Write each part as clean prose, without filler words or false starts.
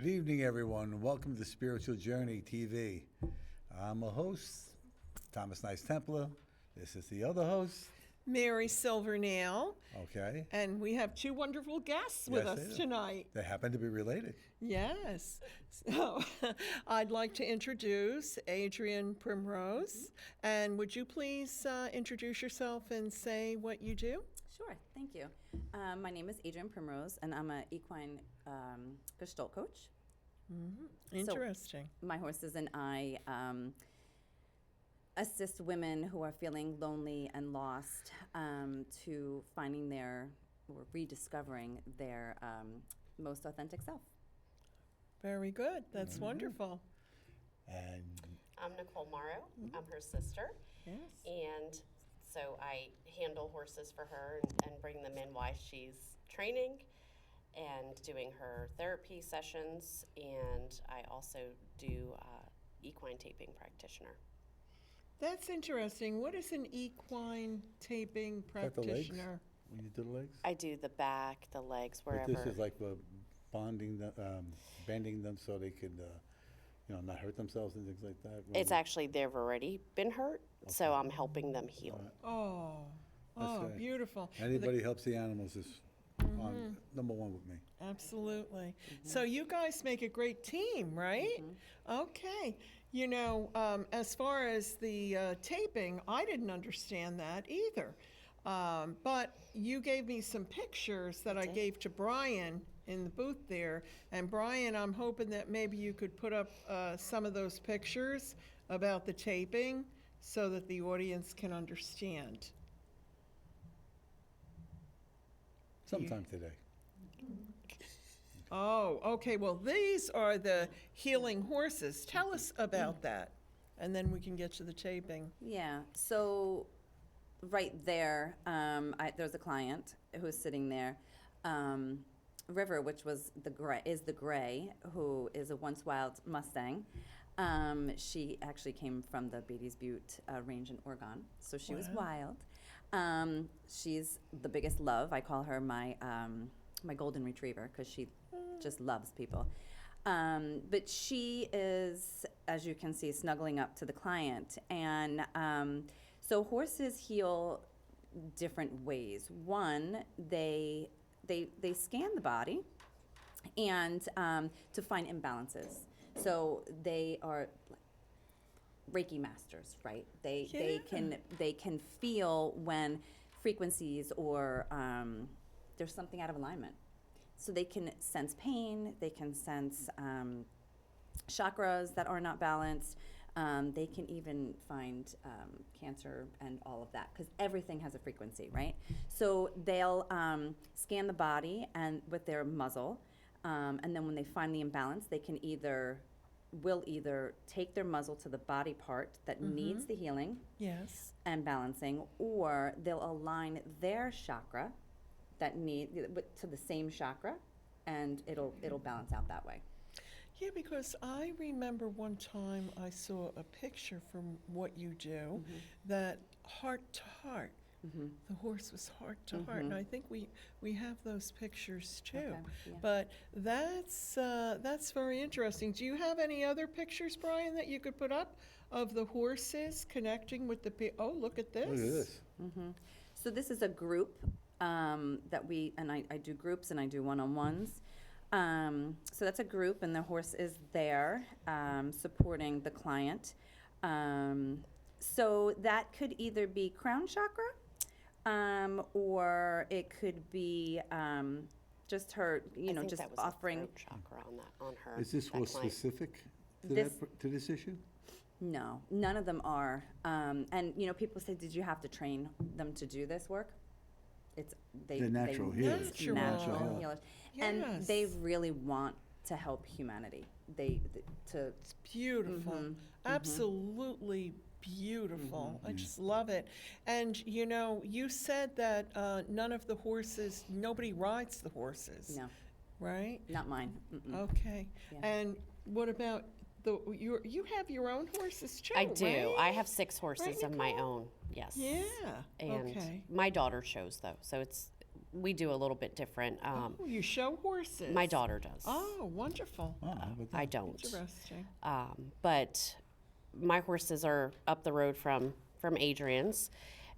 Good evening, everyone. Welcome to Spiritual Journey TV. I'm a host, Thomas Knights Templar. This is the other host, Mary Silvernail. Okay. And we have two wonderful guests with Yes, us they do. tonight. They happen to be related. Yes. So I'd like to introduce Adrienne Primose. And would you please introduce yourself and say what you do? Sure, thank you. My name is Adrienne Primose, and I'm an equine gestalt coach. Interesting. My horses and I assist women who are feeling lonely and lost to finding their, or rediscovering their most authentic self. Very good. That's wonderful. And I'm Nicole Mauro. I'm her sister. Yes. And so I handle horses for her and bring them in while she's training and doing her therapy sessions. And I also do equine taping practitioner. That's interesting. What is an equine taping got the legs? practitioner? When you do the legs? I do the back, the legs, But wherever. this is like bonding, bending them so they could, not hurt themselves and things like that. It's actually, they've already been hurt, so I'm helping them heal. Oh, That's great. beautiful. Anybody helps the animals is on number one with me. Absolutely. So you guys make a great team, right? Okay. You know, as far as the taping, I didn't understand that either. But you gave me some pictures that I gave to Brian in the booth there. And Brian, I'm hoping that maybe you could put up some of those pictures about the taping so that the audience can understand. Sometime today. Oh, okay. Well, these are the healing horses. Tell us about that, and then we can get to the taping. Yeah, so right there, there's a client who's sitting there. River, which was the gray, who is a once wild Mustang. She actually came from the Beatty's Butte range in Oregon, so she was wild. She's the biggest love. I call her my golden retriever because she just loves people. But she is, as you can see, snuggling up to the client. And so horses heal different ways. One, they scan the body and to find imbalances. So they are Reiki masters, right? They can feel when frequencies or there's something out of alignment. So they can sense pain. They can sense chakras that are not balanced. They can even find cancer and all of that because everything has a frequency, right? So they'll scan the body and with their muzzle, and then when they find the imbalance, they can will either take their muzzle to the body part that needs the healing Yes. and balancing, or they'll align their chakra that to the same chakra, and it'll balance out that way. Yeah, because I remember one time I saw a picture from what you do that heart to heart. The horse was heart to heart, and I think we have those pictures too. Okay, yeah. But that's very interesting. Do you have any other pictures, Brian, that you could put up of the horses connecting with the oh, look at this. Look at this. So this is a group that I do groups and I do one-on-ones. So that's a group, and the horse is there supporting the client. So that could either be crown chakra, or it could be just her, I think just that was offering. the throat chakra on her. Is this that horse client. specific to This- to this issue? No, none of them are. And people say, did you have to train them to do this work? They're natural healers. Natural. Natural healers. And Yes. they really want to help humanity. It's beautiful. Absolutely beautiful. I just love it. And you said that nobody rides the horses. No, Right? not mine. Okay. Yeah. And what about you have your own horses too, I do. right? I have 6 horses of my Nicole? own. Yes. Yeah. And okay. my daughter shows though, so we do a little bit different. Oh, you show horses? My daughter does. Oh, wonderful. Oh, but I don't. Interesting. But my horses are up the road from Adrienne's,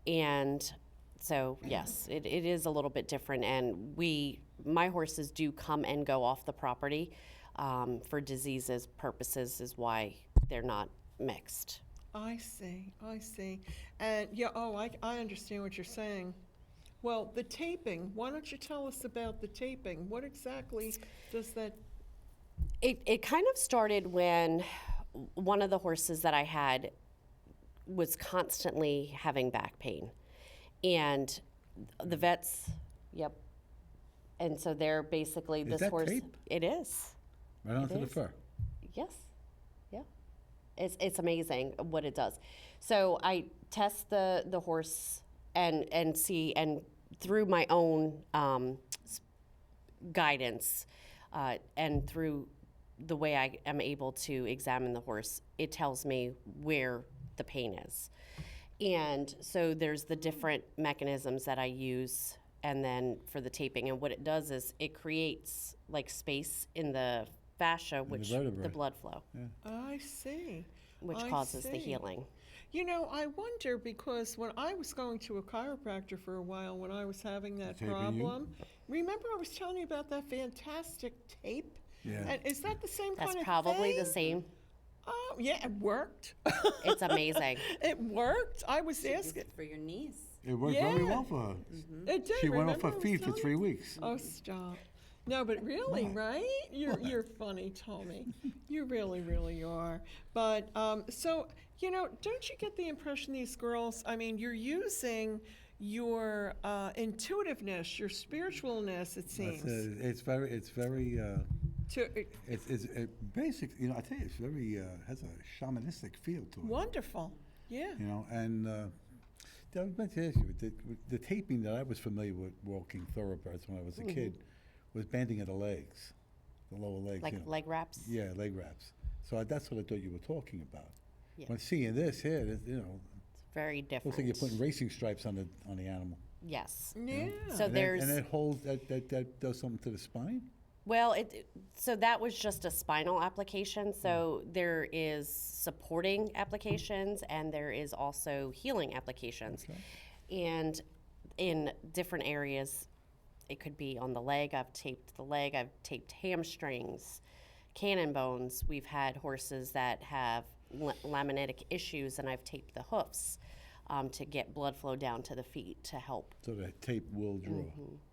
and so yes, it is a little bit different. And my horses do come and go off the property for diseases purposes, is why they're not mixed. I see. And yeah, I understand what you're saying. Well, the taping, why don't you tell us about the taping? What exactly does that? It kind of started when one of the horses that I had was constantly having back pain. And the vets, yep. And so they're basically Is this that horse. tape? It is. right onto the is. fur. Yes. Yeah. It's amazing what it does. So I test the horse and see, and through my own guidance and through the way I am able to examine the horse, it tells me where the pain is. And so there's the different mechanisms that I use, and then for the taping, and what it does is it creates like space in the fascia, which vertebrae. the blood flow, I see. which I causes the see. healing. You know, I wonder, because when I was going to a chiropractor for a while, when I was having that Taping you? problem, remember I was telling you about that fantastic tape? Yeah. And is that the same That's kind of probably thing? the same. Oh, yeah, it worked. It's amazing. It worked. I was Should use asking. it for your knees. It worked very Yeah. well for her. It did. She went off remember her I was feet for telling 3 you? weeks. Oh, stop. No, but really, Why? right? You're funny, Tommy. You really, really are. But so, you know, don't you get the impression these girls? I mean, you're using your intuitiveness, your spiritualness. It seems It's very. to It's basic. You know, I tell you, it's very has a shamanistic feel to it. wonderful. Yeah. You know, and I was meant to ask you, the taping that I was familiar with walking thoroughbreds when I was a kid was banding of the legs, the lower legs. Like you know. leg wraps. Yeah, leg wraps. So that's what I thought you were talking about. Yeah. When seeing this here, you know, Very different. looks like you're putting racing stripes on the animal. Yes. Yeah. So and there's and it holds that does something to the spine. Well, so that was just a spinal application. So there is supporting applications, and there is also healing applications. Okay. And in different areas, it could be on the leg. I've taped the leg. I've taped hamstrings, cannon bones. We've had horses that have laminitic issues, and I've taped the hoofs to get blood flow down to the feet to help. So that tape will draw.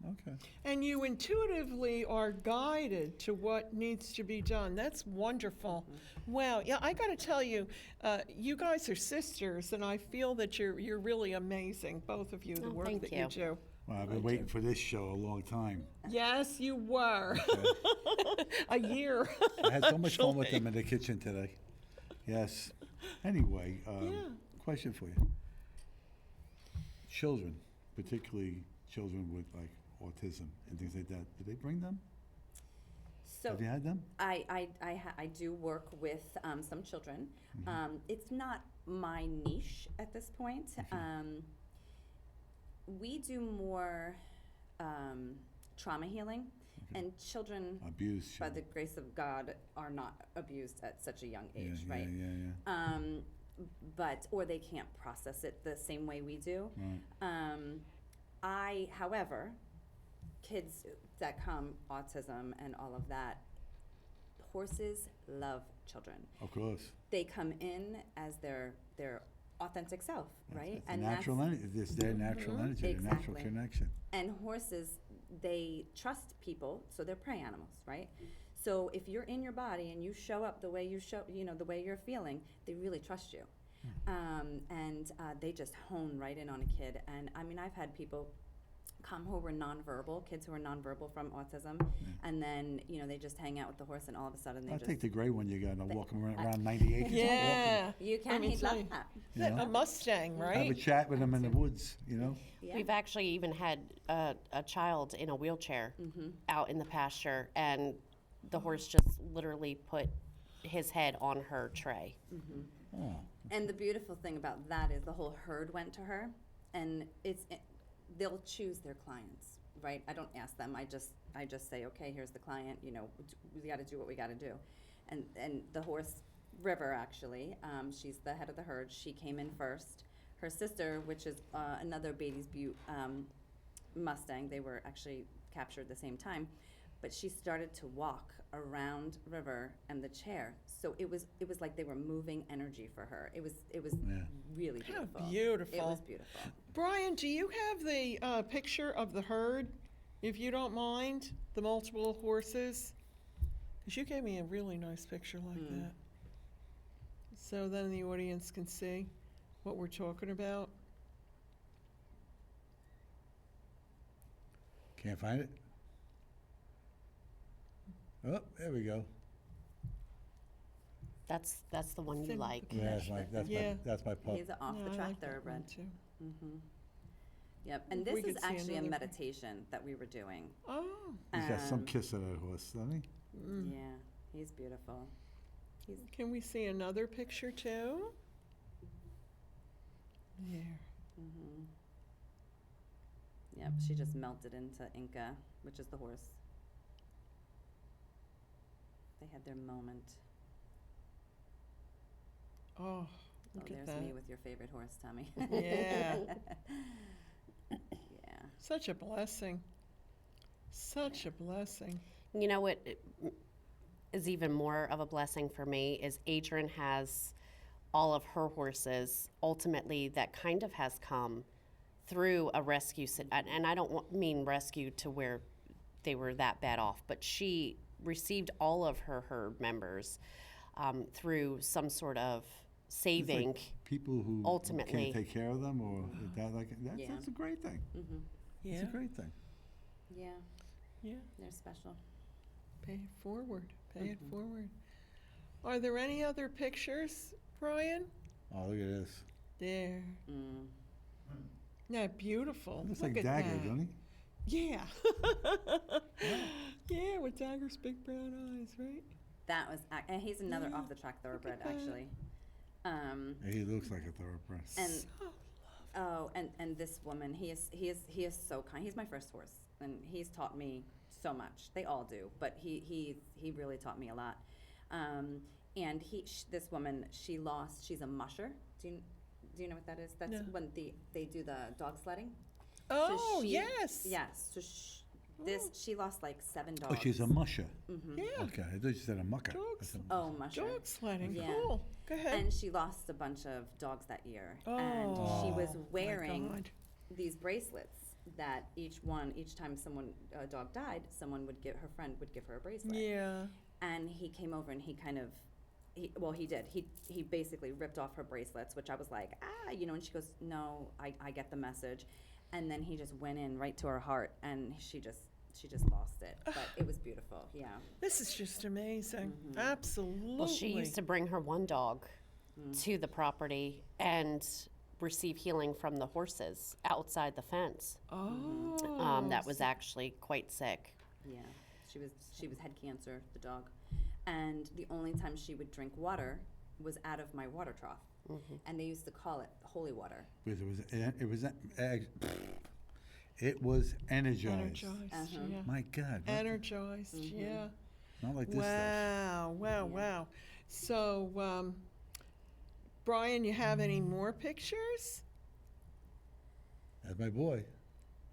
Okay. And you intuitively are guided to what needs to be done. That's wonderful. Wow. Yeah, I got to tell you, you guys are sisters, and I feel that you're really amazing, both of you, the Oh, work thank that you. you do. Well, I've been waiting for this show a long time. Yes, you were. A year. I had so much fun with them in the kitchen today. Yes. Anyway, question for you. Children, particularly children with like autism and things like that, do they bring them? So Have you had them? I do work with some children. It's not my niche at this point. We do more trauma healing, and children, Abused by the children. grace of God, are not abused at such a young age, yeah, right? Yeah. But or they can't process it the same way we do. Right. However, kids that come, autism and all of that, horses love children. Of course. They come in as their authentic self, right? It's natural energy. It's their natural energy, their natural Exactly. connection. And horses, they trust people, so they're prey animals, right? So if you're in your body and you show up the way you show, the way you're feeling, they really trust you. And they just hone right in on a kid. And I mean, I've had people come who were nonverbal, kids who are nonverbal from autism, and then, they just hang out with the horse and all of a sudden they I just... take the gray one you got and walk around 98. He's not Yeah. You I can, mean, he'd love say- that. You know? A Mustang, walking. Have a right? chat with him in the woods, Yeah. We've actually even had a child in a wheelchair out in the pasture, and the horse just literally put his head on her tray. Oh. And the beautiful thing about that is the whole herd went to her, and they'll choose their clients, right? I don't ask them. I just say, okay, here's the client. You know, we got to do what we got to do. And the horse, River, actually, she's the head of the herd. She came in first. Her sister, which is another Beatty's Butte Mustang, they were actually captured at the same time, but she started to walk around River and the chair. So it was like they were moving energy for her. It was really beautiful. How beautiful. It was beautiful. Brian, do you have the picture of the herd, if you don't mind, the multiple horses? Because you gave me a really nice picture like that. So then the audience can see what we're talking about. Can't find it? Oh, there we go. That's the one you Sim- like. Yeah, Yeah. that's my pup. He's an off No, the I track like that thoroughbred. one too. Yep. And If we this is could see actually a another- meditation that we were doing. Oh, He's got some Um, kiss of that horse, doesn't he? Yeah, he's beautiful. can we see another picture too? There. Yep, she just melted into Inca, which is the horse. They had their moment. Oh, look at There's that. me with your favorite horse, Tommy. Yeah. Yeah. Such a blessing. Such a blessing. You know what is even more of a blessing for me is Adrienne has all of her horses ultimately that kind of has come through a rescue, and I don't mean rescue to where they were that bad off, but she received all of her herd members through some sort of It's saving. like people who ultimately. can't take care of them or that, Yeah. that's a great thing. Yeah. It's a great thing. Yeah, Yeah. they're special. Pay it forward. Pay it forward. Are there any other pictures, Brian? Oh, look at this. There. Yeah, beautiful. Looks Look like at Dagger, that. doesn't Yeah. Yeah, with Dagger's big brown eyes, right? That was, and he's another Yeah, off the track thoroughbred, that. actually. he? He looks like a thoroughbred. And So oh, and this woman, he is so kind. He's my first horse, and he's taught me so much. They all do, but he really taught me a lot. And this woman, she's a musher. Do you know what that is? That's No. when they do the dog sledding. Oh, she- yes. Yes. So she lost like 7 Oh, dogs. she's a musher. Yeah. Okay, I thought you said a mucker. Dogs. I said- Oh, musher. Dog sledding. Yeah. Cool. Go ahead. And she lost a bunch of dogs that year. Oh, And she was my wearing God. these bracelets that each time a dog died, her friend would give her a bracelet. Yeah. And he came over and he did. He basically ripped off her bracelets, which I was like, and she goes, no, I get the message. And then he just went in right to her heart, and she just lost it. But it was beautiful, yeah. This is just amazing. Absolutely. Well, she used to bring her one dog to the property and receive healing from the horses outside the fence. Oh. That was actually quite sick. Yeah, she had cancer, the dog, and the only time she would drink water was out of my water trough, and they used to call it holy water. Because it was energized. Energized. Yeah. My God. what the- Energized. Yeah. Not like this stuff. Wow. So, Brian, you have any more pictures? That's my boy.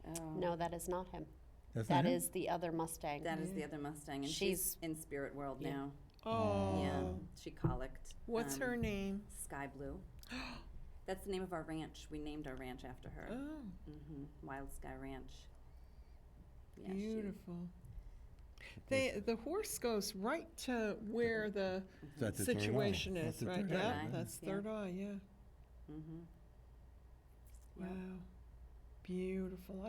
Oh. No, that is not him. That's That not him? is the other Mustang. That is the other Mustang, and she's She's- in spirit world yeah. now. Oh. Yeah, she colicked. What's her name? Sky Blue. That's the name of our ranch. We named our ranch after her. Oh, Wild Sky Ranch. Yeah, beautiful. The horse goes right to where the Is that the third eye? situation That's is, the right? third Yeah, eye. that's Yeah. third eye, yeah. Yep. Wow. Beautiful.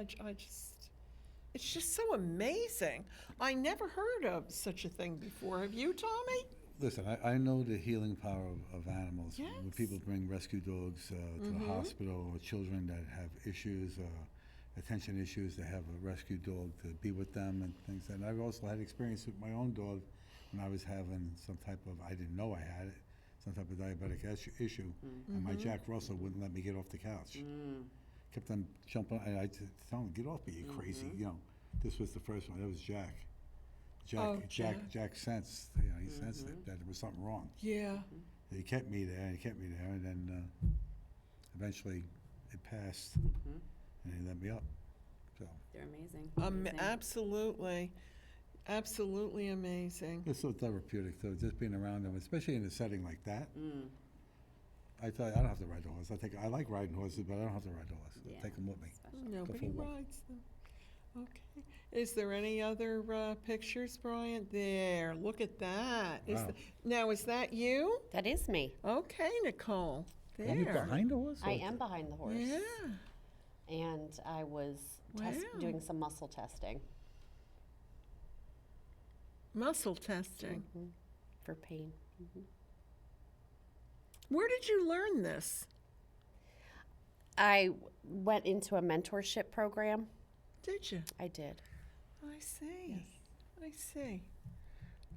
It's just so amazing. I never heard of such a thing before. Have you, Tommy? Listen, I know the healing power of animals. When Yes. people bring rescue dogs to the hospital, or children that have issues, attention issues, they have a rescue dog to be with them and things. And I've also had experience with my own dog when I was having some type of, I didn't know I had it, some type of diabetic issue. And my Jack Russell wouldn't let me get off the couch. kept on jumping, and I just tell him, get off me, you crazy, you know. This was the first one, that was Jack. Oh, Jack sensed, you know, he sensed that there was something wrong. Yeah. He kept me there, and then eventually it passed, and he let me up, so. They're amazing. Absolutely. Absolutely amazing. It's so therapeutic, though, just being around them, especially in a setting like that. I thought, I don't have to ride the horse. I like riding horses, but I don't have to ride the horse. Yeah. I'll take them with me. Nobody for one. rides them. Okay. Is there any other pictures, Brian? There. Look at that. Wow. Now, is that you? That is me. Okay, Nicole. There. Are you behind the horse? I am behind the horse. Yeah. And I was Wow. doing some muscle testing Muscle testing. for pain. Where did you learn this? I went into a mentorship program. Did you? I did. I see. I see.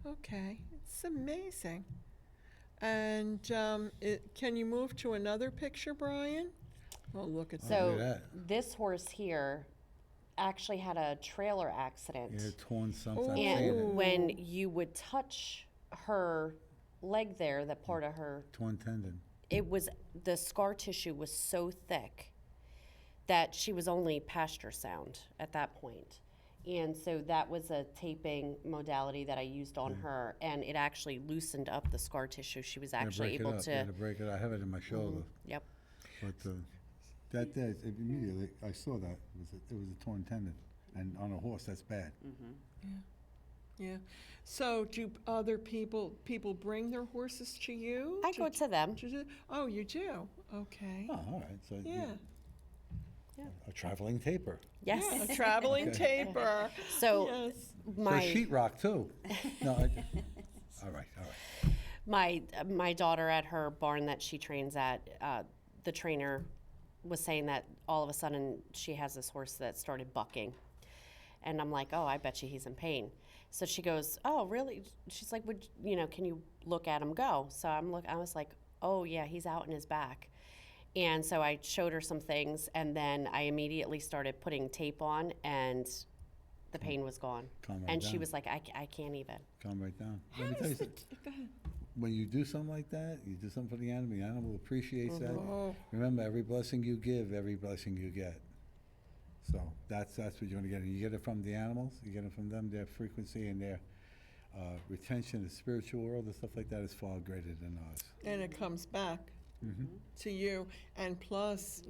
Okay. It's amazing. And can you move to another picture, Brian? Oh, look at that. look So at that. this horse here actually had a trailer accident. Yeah, torn something. I've Ooh. seen it. And when you would touch her leg there, that part of her, Torn tendon. the scar tissue was so thick that she was only pasture sound at that point. And so that was a taping modality that I used on her, and it actually loosened up the scar tissue. She was actually able I to. had to break it. I have it in my shoulder. Yep. But that day, immediately, I saw that. It was a torn tendon. And on a horse, that's bad. Yeah. So do other people bring their horses to you? I go to them. Oh, you do? Okay. Oh, all right. So Yeah. a traveling taper. Yes. Yeah, a traveling taper. So Yes. So my sheetrock, too. No, all right. my daughter at her barn that she trains at, the trainer was saying that all of a sudden she has this horse that started bucking. And I'm like, oh, I bet you he's in pain. So she goes, oh, really? She's like, can you look at him go? So I was like, oh yeah, he's out in his back. And so I showed her some things, and then I immediately started putting tape on, and the pain was gone. Calm right And she down. was like, I can't even. Calm right down. How Let me tell you does something. go ahead. When you do something like that, you do something for the animal appreciates that. Oh. Remember, every blessing you give, every blessing you get. So that's what you're gonna get. And you get it from the animals, you get it from them, their frequency and their retention, the spiritual world and stuff like that is far greater than ours. And it comes back to you. And plus,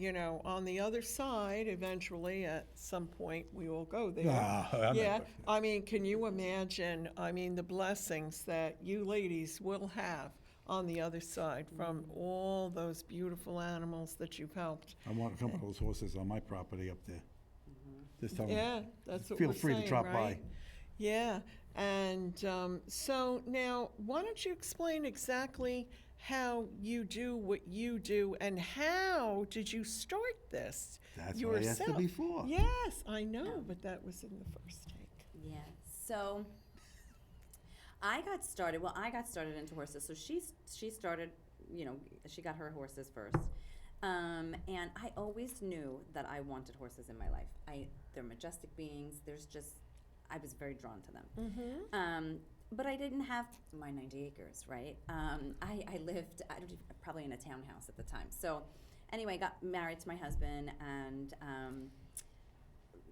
on the other side, eventually, at some point, we will go there. Yeah. I mean, can you imagine, the blessings that you ladies will have on the other side from all those beautiful animals that you've helped? I want a couple of those horses on my property up there. Just tell Yeah, them, that's what feel we're free saying, to drop by. right? Yeah, and so now, why don't you explain exactly how you do what you do, and how did you start this That's yourself? what I asked her before. Yes, I know, but that was in the first take. Yeah. So I got started into horses. So she started, she got her horses first. And I always knew that I wanted horses in my life. They're majestic beings. I was very drawn to them. But I didn't have my 90 acres, right? I lived probably in a townhouse at the time. So anyway, I got married to my husband, and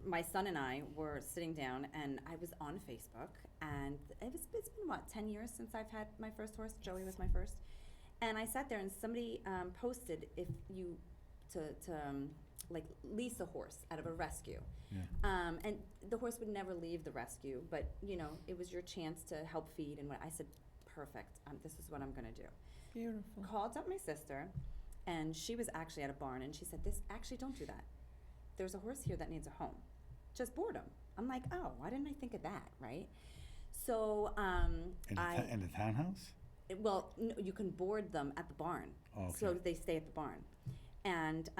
my son and I were sitting down, and I was on Facebook, and it's been, 10 years since I've had my first horse. Joey was my first. And I sat there, and somebody posted if you to lease a horse out of a rescue. Yeah. And the horse would never leave the rescue, but it was your chance to help feed. And I said, perfect. This is what I'm going to do. Beautiful. Called up my sister, and she was actually at a barn, and she said, don't do that. There's a horse here that needs a home. Just board him. I'm like, oh, why didn't I think of that, right? So In the townhouse? well, no, you can board them at the barn. Oh, okay. So they stay at the barn. And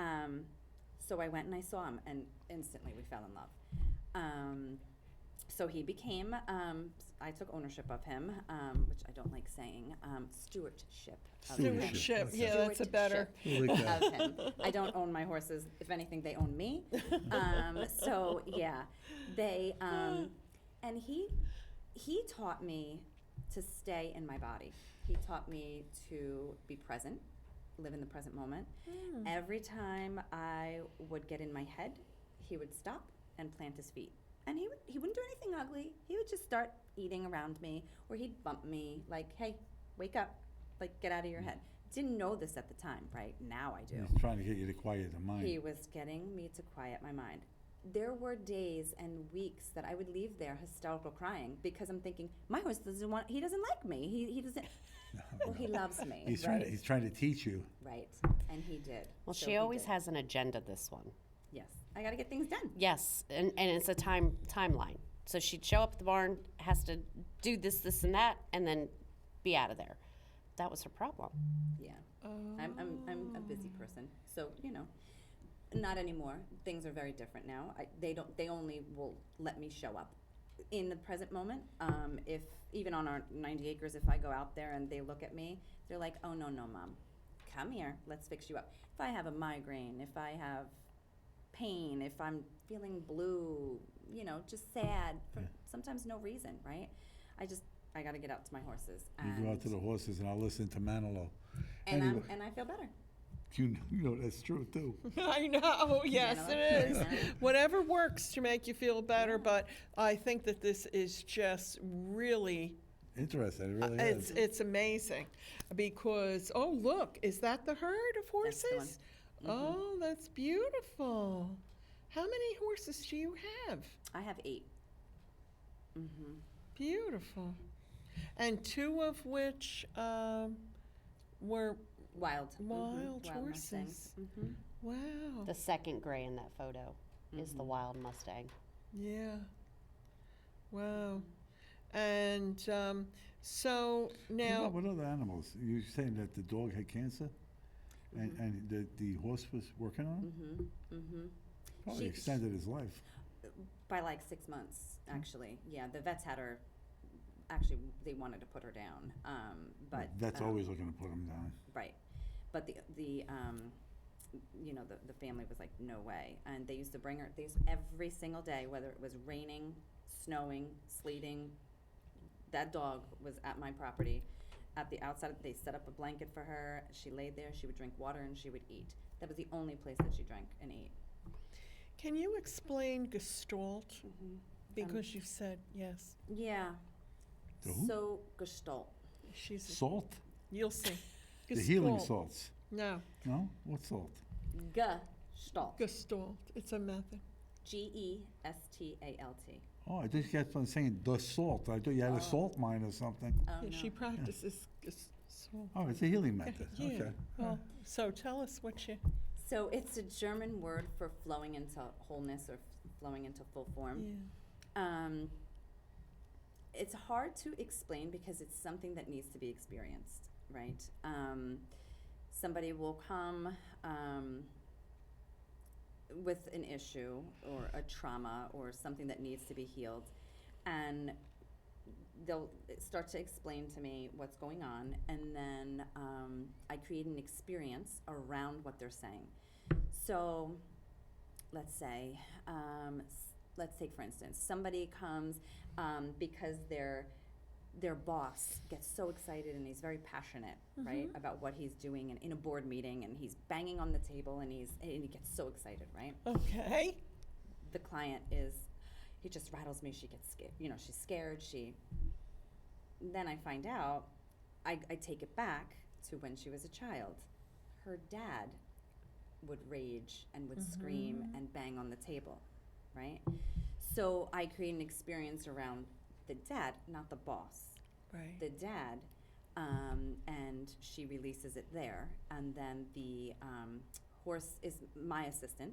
so I went and I saw him, and instantly we fell in love. So he became, I took ownership of him, which I don't like saying, stewardship of him. Stewardship, yeah, that's a better. Stewardship of him. I don't own my horses. If anything, they own me. So yeah, they, and he taught me to stay in my body. He taught me to be present, live in the present moment. Every time I would get in my head, he would stop and plant his feet. And he wouldn't do anything ugly. He would just start eating around me, or he'd bump me, like, hey, wake up, like, get out of your head. Didn't know this at the time, right? Now I do. He's trying to get you to quiet the mind. He was getting me to quiet my mind. There were days and weeks that I would leave there hysterical crying because I'm thinking, my horse he doesn't like me. He doesn't, well, he loves me, He's right? he's trying to teach you. Right, and he did. Well, So she he always did. has an agenda, this one. Yes, I got to get things done. Yes, and it's a timeline. So she'd show up at the barn, has to do this, and that, and then be out of there. That was her problem. Yeah, I'm a busy person, so not anymore. Things are very different now. They only will let me show up in the present moment. If even on our 90 acres, if I go out there and they look at me, they're like, "Oh no, Mom, come here, let's fix you up." If I have a migraine, if I have pain, if I'm feeling blue, just sad for sometimes no reason, right? I got to get out to my horses. You go out to the horses and I'll listen to Manilow. And Anyway, I feel better. you know that's true too. I know, yes, know? it is. Yeah. Whatever works to make you feel better, but I think that this is just really, Interesting, it really is. it's amazing. Because, oh, look, is that the herd of That's the one. horses? Oh, that's beautiful. How many horses do you have? I have 8. Mm-hmm. Beautiful. And 2 of which were Wild. wild Mustang. horses. Mm-hmm. Wow. The second gray in that photo is the wild Mustang. Yeah. Wow. And so now, What other animals? You saying that the dog had cancer? And the horse was working on him? Mm-hmm. Probably She- extended his life. By like 6 months, actually. Yeah, the vets had her. Actually, they wanted to put her down, but That's always looking to put him down. right. But the family was like, no way, and they used to bring her. Every single day, whether it was raining, snowing, sleeting. That dog was at my property. At the outside, they set up a blanket for her. She laid there. She would drink water and she would eat. That was the only place that she drank and ate. can you explain gestalt? Because you said yes. Yeah. The who? So gestalt. She's. Salt? You'll see. The healing Gestalt. salts. No, No? What salt? Gestalt. gestalt. It's a method. Gestalt. Oh, I just kept on saying the salt. I thought you had a salt mine or something. Oh, Yeah, no. she practices gestalt. Oh, it's a healing method. Yeah. Okay. Well, so tell us what you. So it's a German word for flowing into wholeness or flowing into full form. Yeah. It's hard to explain because it's something that needs to be experienced, right? Somebody will come with an issue or a trauma or something that needs to be healed, and they'll start to explain to me what's going on, and then I create an experience around what they're saying. So let's say, let's take for instance, somebody comes because their boss gets so excited and he's very passionate, right, about what he's doing and in a board meeting, and he's banging on the table and he gets so excited, right? Okay. The client he just rattles me. She gets scared. She's scared. Then I find out, I take it back to when she was a child. Her dad would rage and would scream and bang on the table, right? So I create an experience around the dad, not the boss. Right. The dad, and she releases it there. And then the horse is my assistant,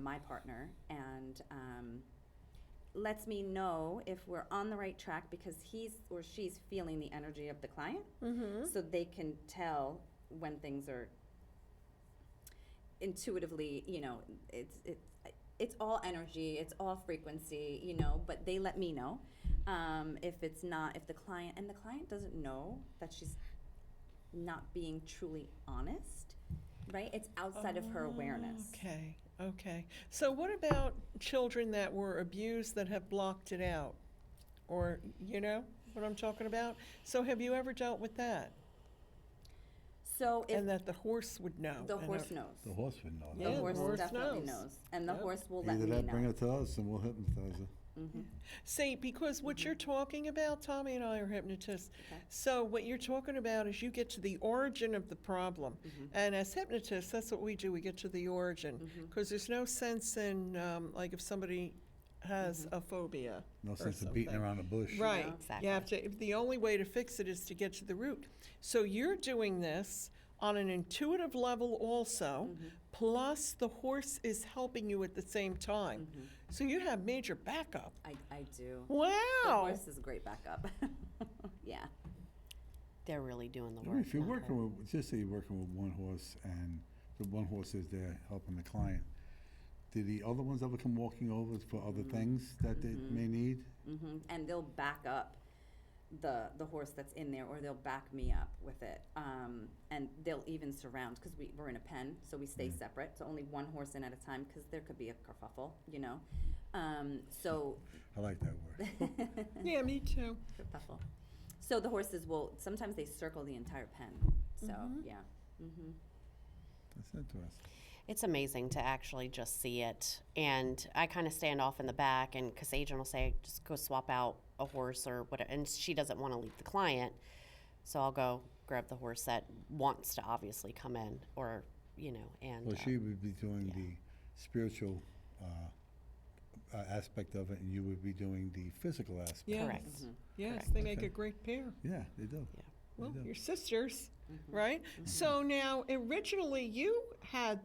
my partner, and lets me know if we're on the right track because he's or she's feeling the energy of the client, so they can tell when things are intuitively, it's all energy, it's all frequency, you know, but they let me know. If the client doesn't know that she's not being truly honest, right? It's outside of her awareness. Okay. So what about children that were abused that have blocked it out? Or, you know what I'm talking about? So have you ever dealt with that? So if And that the horse would know? the and horse knows. The horse would know Yeah, that. The horse the horse definitely knows. knows. And the Yep. horse will let Either me that, bring know. it to us, and we'll hypnotize her. See, because what you're talking about, Tommy and I are hypnotists. Okay. So what you're talking about is you get to the origin of the problem. And as hypnotists, that's what we do. We get to the origin. Because there's no sense in, like, if somebody has a phobia. No or sense of beating something. around the bush. Right. Exactly. You have to, the only way to fix it is to get to the root. So you're doing this on an intuitive level also, plus the horse is helping you at the same time. So you have major backup. I do. Wow. The horse is a great backup. Yeah. They're really doing the I mean, work. if you're not her. working with, just say you're working with one horse, and the one horse is there helping the client, do the other ones ever come walking over for other things that they may need? And they'll back up the horse that's in there, or they'll back me up with it. And they'll even surround, because we're in a pen, so we stay separate. So only one horse in at a time, because there could be a kerfuffle, you know. So I like that word. Yeah, me too. kerfuffle. So the horses will, sometimes they circle the entire pen. So, yeah. That's interesting. It's amazing to actually just see it. And I kind of stand off in the back, and because Adrienne will say, just go swap out a horse or whatever. And she doesn't want to leave the client. So I'll go grab the horse that wants to obviously come in, or, you know, and. Well, she would be doing the spiritual aspect of it, and you would be doing the physical aspect. Yes. Correct. Yes, Correct. they make Okay. a great pair. Yeah, they do. Yeah. Well, do. you're sisters, right? So now, originally, you had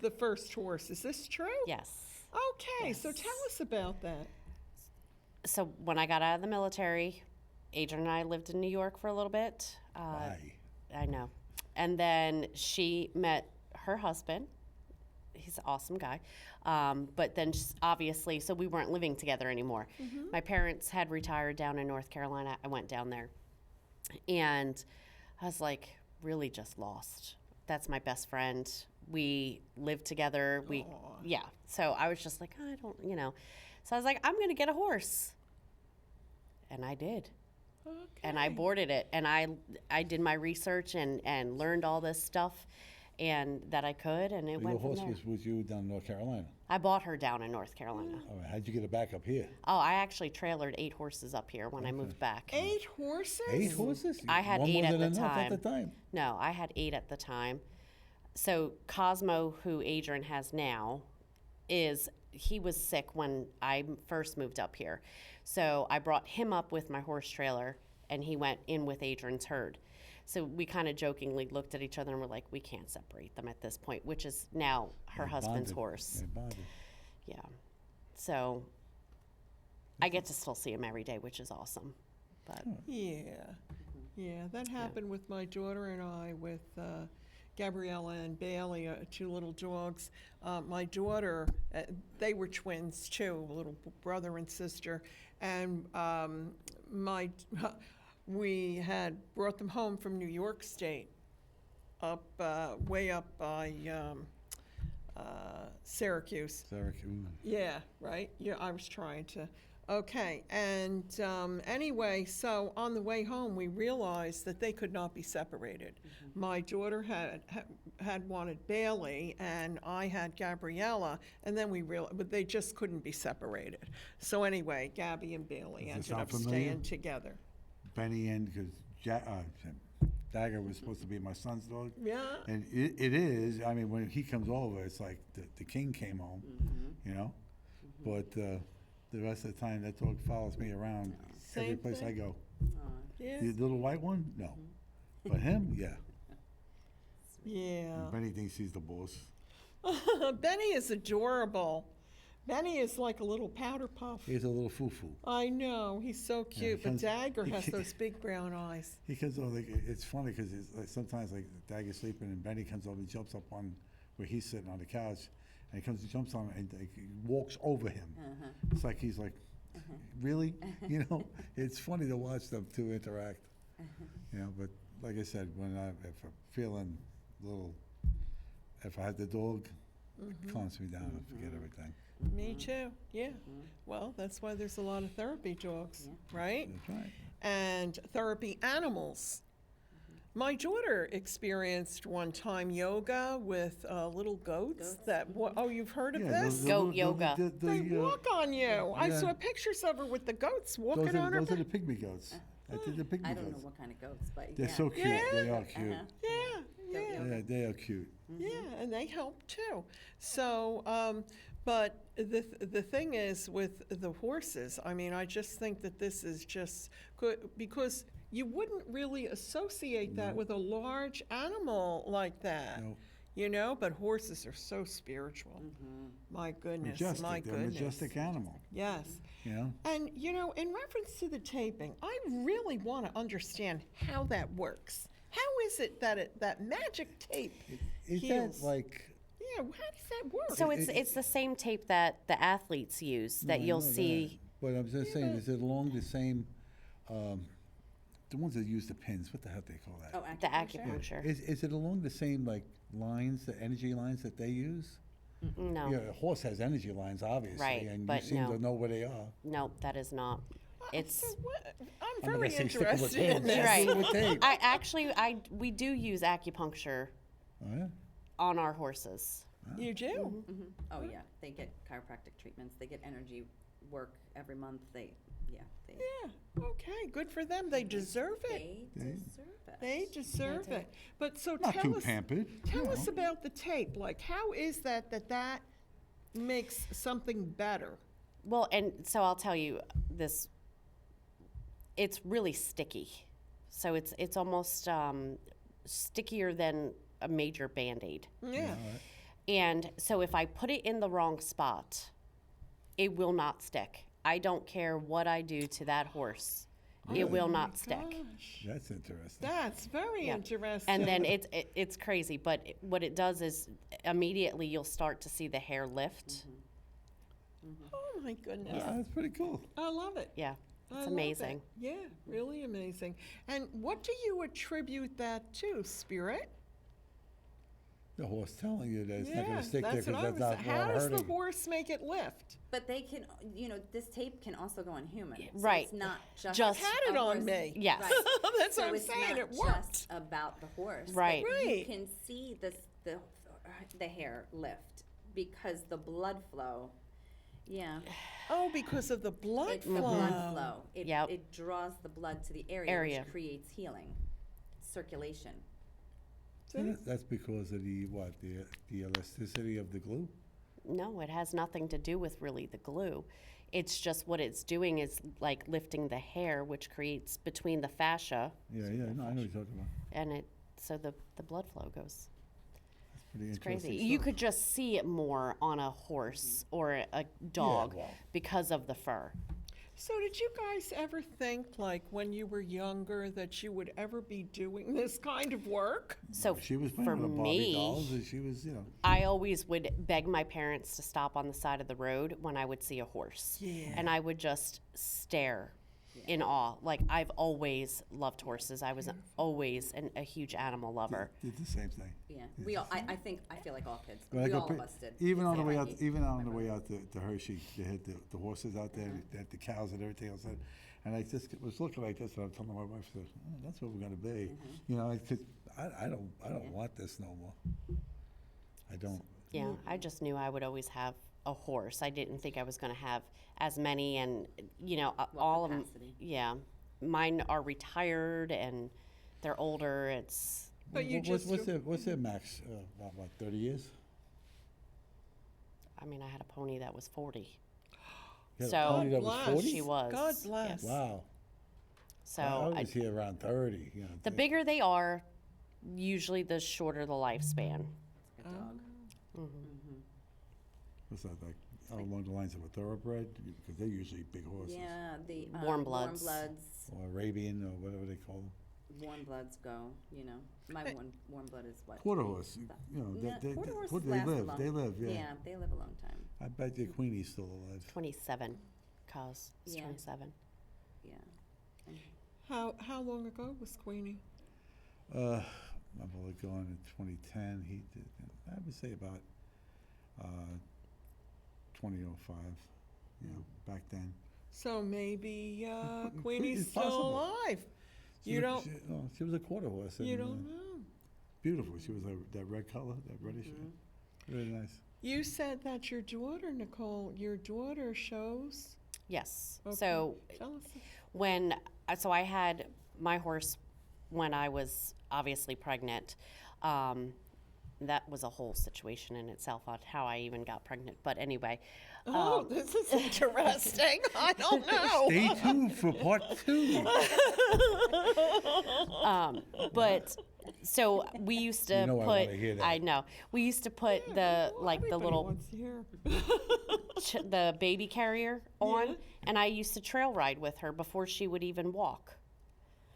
the first horse. Is this true? Yes. Okay, so tell us about that. So when I got out of the military, Adrienne and I lived in New York for a little bit. Why? I know. And then she met her husband. He's an awesome guy. But then just obviously, so we weren't living together anymore. My parents had retired down in North Carolina. I went down there. And I was like, really just lost. That's my best friend. We lived together. Yeah. So I was just like, I don't, you know. So I was like, I'm going to get a horse. And I did. Okay. And I boarded it, and I did my research and learned all this stuff, and that I could, and it Your went from horse there. was with you down in North Carolina. I bought her down in North Carolina. All right, how'd you get it back up here? Oh, I actually trailered 8 horses up here when I moved back. 8 horses? 8 horses? I had One 8 at wasn't the enough time. at the time. No, I had 8 at the time. So Cosmo, who Adrienne has now, he was sick when I first moved up here. So I brought him up with my horse trailer, and he went in with Adrienne's herd. So we kind of jokingly looked at each other and were like, we can't separate them at this point, which is now her They husband's bonded. horse. They bonded. Yeah. So I get to still see him every day, which is awesome. But Yeah, that happened with my daughter and I, with Gabriella and Bailey, 2 little dogs. My daughter, they were twins too, a little brother and sister, and we had brought them home from New York State, way up by Syracuse. Syracuse. Yeah, right. Yeah, I was trying to. Okay, and anyway, so on the way home, we realized that they could not be separated. My daughter had wanted Bailey, and I had Gabriella, and then we realized, but they just couldn't be separated. So anyway, Gabby and Bailey Does ended this sound up familiar? staying together. Benny and, because Dagger was supposed to be my son's dog. Yeah. And it is, I mean, when he comes over, it's like the king came home, you know? But the rest of the time, that dog follows me around every Same place I thing. go. Yeah. The little white one? No. But him? Yeah. Yeah. And Benny thinks he's the boss. Benny is adorable. Benny is like a little powder puff. He's a little foo-foo. I know, he's so cute, but comes- Dagger has those big brown eyes. He comes over, like, it's funny because it's like sometimes like Dagger's sleeping and Benny comes over and jumps up on where he's sitting on the couch, and he comes and jumps on him and like, he walks over him. It's like he's like, really? You know, it's funny to watch them two interact. You know, but like I said, if I'm feeling a little, if I had the dog, it calms me down and forget everything. Me too, yeah. Well, that's why there's a lot of therapy dogs, right? That's right. And therapy animals. My daughter experienced one time yoga with little goats. Oh, you've heard of this? Goat yoga. They walk on you. I yeah. saw pictures of her with the goats walking on her. Those are the pygmy goats. I did the pygmy I don't know goats. what kind of goats, but They're yeah. so cute. They are cute. Yeah. Yeah, they are cute. Yeah, and they help too. So, but the thing is with the horses, I mean, I just think that this is just good because you wouldn't really associate that with a large animal like that. No. You know, but horses are so spiritual. My goodness, Majestic. my They're goodness. a majestic animal. Yes. You know? And, you know, in reference to the taping, I really want to understand how that works. How is it that that magic tape Is heals? that like? Yeah, how does that work? So it's the same tape that the athletes use that No, I you'll know that. see. But I'm just saying, is it along the same? The ones that use the pins. What the hell do they call that? Oh, The acupuncture? acupuncture. Is it along the same like lines, the energy lines that they use? No, Yeah, a horse has energy lines, obviously, Right, and you but seem no. to know where they are. no, that is not. It's So what? I'm I'm not very gonna say stick 'em with interested in pins. this. Right. Stick 'em with tape. we do use acupuncture Oh, yeah? on our horses. You do? Oh, yeah. They get chiropractic treatments. They get energy work every month. Yeah. Okay, good for them. They deserve it. They deserve it. They deserve it. But so Not tell too us, pampered. tell you us know. about the tape. Like, how is that makes something better? Well, and so I'll tell you this. It's really sticky, so it's almost stickier than a major Band-Aid. Yeah. And so if I put it in the wrong spot, it will not stick. I don't care what I do to that horse. It will not stick. Gosh, That's interesting. that's very Yeah. interesting. And then it's crazy, but what it does is immediately you'll start to see the hair lift. oh my goodness, That's pretty cool. I love it. Yeah, I it's love amazing. it. Yeah, really amazing. And what do you attribute that to, Spirit? The horse telling you that it's not Yeah, going to stick there that's because what I that's was. not How does the hurting. horse make it lift? But they can, this tape can also go on humans. So Right. It's not just. Just- Had it a on horse. me. Yes. Right. That's So what I'm it's saying. not It worked. just about the horse. but Right. Right. You can see the hair lift because the blood flow. Yeah. Oh, because of the blood It's flow. the blood flow. Yep. It draws the blood to the area, Area. which creates healing, circulation. That's because of the elasticity of the glue. No, it has nothing to do with really the glue. It's just what it's doing is like lifting the hair, which creates between the fascia, Yeah, no, I know what you're talking about. and so the blood flow goes. That's pretty It's interesting. crazy. You stuff. could just see it more on a horse or a dog well. because of the fur. So did you guys ever think, like, when you were younger, that you would ever be doing this kind of work? So She was for playing with the Barbie dolls, me, and she was, I always would beg my parents to stop on the side of the road when I would see a horse. Yeah. And I would just stare in awe. Like, I've always loved horses. I was always a huge animal lover. did the same thing. Yeah. We all. I feel like all kids. But I We got all of us did. even on the Except way for out, me. even on the way out to Hershey, they had the horses out there, they had the cows and everything else. And I just was looking like this, and I'm telling my wife, I said, oh, "That's what we're going to be." You know, I don't want this no more. I don't. Yeah, I just knew I would always have a horse. I didn't think I was going to have as many, and all of them. capacity. Yeah, mine are retired and they're older. It's But you What's their max? About what, 30 years? I mean, I had a pony that was 40. You had a So- pony that was God 40? She was. God yes. bless. Wow. So I was here around 30. You know, the bigger they are, usually the shorter the lifespan. Good dog. What's that like? Along the lines of a thoroughbred, because they're usually big horses, Yeah, the Warm bloods. Warm bloods. or Arabian, or whatever they call them. warm bloods go, you know. My warm blood is what? Quarter horse, you know, Quarter horses they last a live, long- they live, yeah. Yeah, they live a long time. I bet the Queenie's still alive. 27. Cause is Yeah. 27. Yeah. How long ago was Queenie? I've only gone in 2010. He did, I would say about 2005, you know, back then. So maybe It's Queenie's still possible. alive. She You was- don't. she was a quarter horse. You and, don't know. Beautiful. She was that red color, that reddish. Really nice. You said that your daughter, Nicole, your daughter shows. Yes. Okay. So Tell us. so I had my horse when I was obviously pregnant. That was a whole situation in itself on how I even got pregnant. But anyway, Oh, this is interesting. I don't know. Stay tuned for part 2. but so we used to You know I put. wanna hear that. I know we used to put the Well, like the everybody little wants to hear. the baby carrier on, Yeah. and I used to trail ride with her before she would even walk.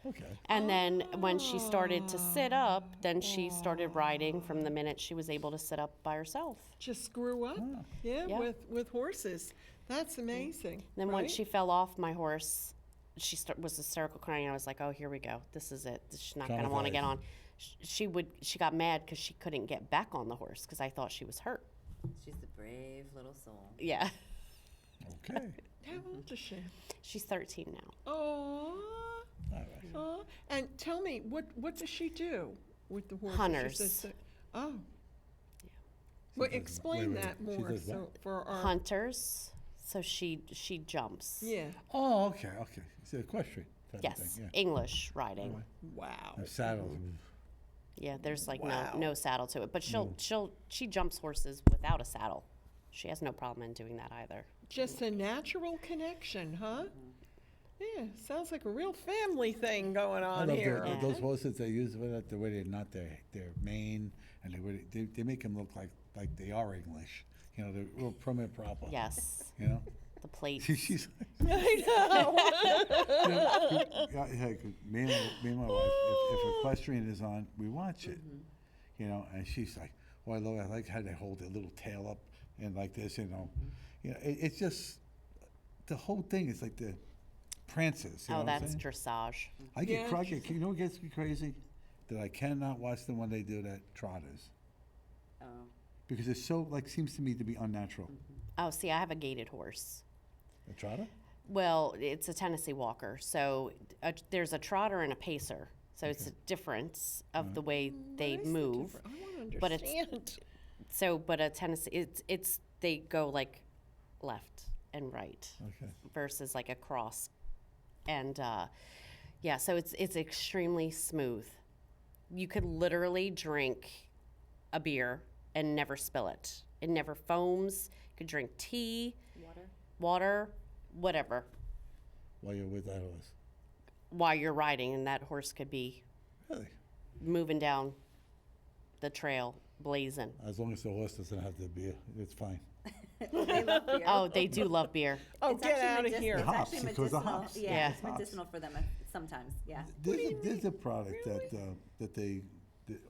Okay. And then when she started to sit up, then she started riding from the minute she was able to sit up by herself. Just grew up. Ah. Yeah, Yeah. with horses. That's amazing. Then right? once she fell off my horse, she was hysterical crying. I was like, "Oh, here we go. This is it. She's not gonna want to get Traumatized. on." She got mad because she couldn't get back on the horse because I thought she was hurt. She's a brave little soul. Yeah, Okay. How old is she? she's 13 now. Oh. All right. Oh. And tell me, what does she do with the horses? Hunters. She says oh. Well, does- explain wait, that she more. does So what? for our Hunters, so she jumps. yeah. Oh, okay. It's equestrian type Yes, of thing. English riding. Wow. Yeah. Saddles. Yeah, there's like Wow. no saddle to it, but she jumps horses without a saddle. She has no problem in doing that either. Just a natural connection, huh? Yeah, sounds like a real family thing going I on love here. those horses they use with it, the way they knot their mane, and they make them look like they are English. You know, they're real prim and proper. Yes, You know. the plate. She's I know. yeah, me and my wife, if equestrian is on, we watch it. You know, and she's like, "Oh, I like how they hold their little tail up and like this." You know, it's just the whole thing is like the prances. You know Oh, what I'm that's saying? dressage. I get Yeah, you know what gets me crazy? That I cannot watch them when they do that trotters. Oh. Because it's so, seems to me to be unnatural. Oh, see, I have a gaited horse. A trotter? Well, it's a Tennessee Walker. So there's a trotter and a pacer. So it's a difference of the way they What is the move. difference? I want to But it's- understand. So, but a Tennessee, it's they go like left and right Okay. versus like a cross, and yeah, so it's extremely smooth. You could literally drink a beer and never spill it. It never foams. You could drink tea, water, whatever, While you're with that horse. while you're riding, and that horse could be Really? moving down the trail, blazing. As long as the horse doesn't have the beer, it's fine. They love beer. Oh, they do love beer. Oh, It's get actually out of medici- here. It's hops, actually because the medicinal. hops. Yeah, Yeah. it's medicinal for them sometimes. Yeah. There's a product that they